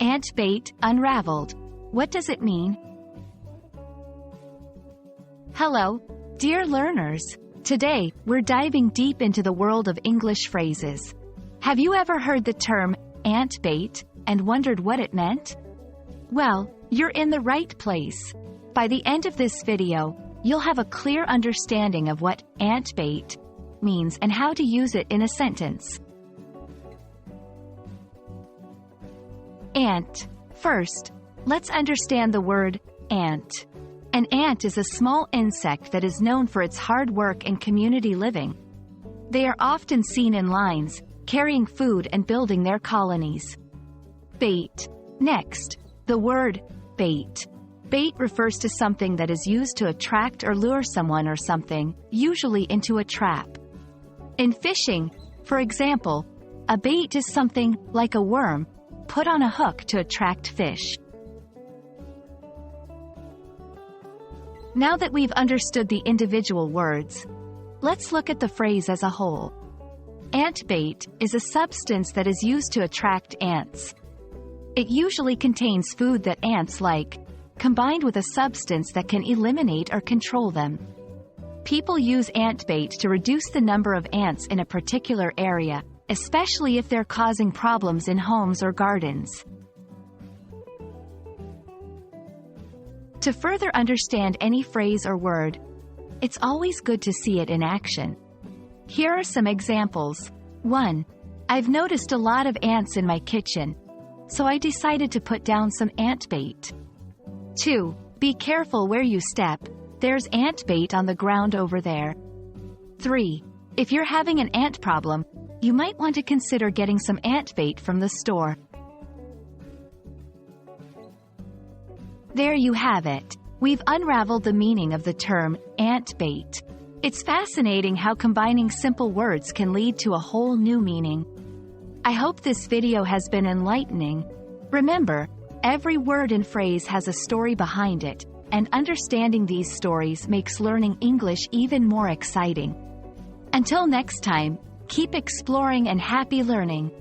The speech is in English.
Ant bait, unraveled. What does it mean? Hello, dear learners. Today, we're diving deep into the world of English phrases. Have you ever heard the term ant bait and wondered what it meant? Well, you're in the right place. By the end of this video, you'll have a clear understanding of what ant bait means and how to use it in a sentence. Ant. First, let's understand the word ant. An ant is a small insect that is known for its hard work and community living. They are often seen in lines, carrying food and building their colonies. Bait. Next, the word bait. Bait refers to something that is used to attract or lure someone or something, usually into a trap. In fishing, for example, a bait is something, like a worm, put on a hook to attract fish. Now that we've understood the individual words, let's look at the phrase as a whole. Ant bait is a substance that is used to attract ants. It usually contains food that ants like, combined with a substance that can eliminate or control them. People use ant bait to reduce the number of ants in a particular area, especially if they're causing problems in homes or gardens. To further understand any phrase or word, it's always good to see it in action. Here are some examples. 1. I've noticed a lot of ants in my kitchen, so I decided to put down some ant bait. 2. Be careful where you step, there's ant bait on the ground over there. 3. If you're having an ant problem, you might want to consider getting some ant bait from the store. There you have it. We've unraveled the meaning of the term ant bait. It's fascinating how combining simple words can lead to a whole new meaning. I hope this video has been enlightening. Remember, every word and phrase has a story behind it, and understanding these stories makes learning English even more exciting. Until next time, keep exploring and happy learning.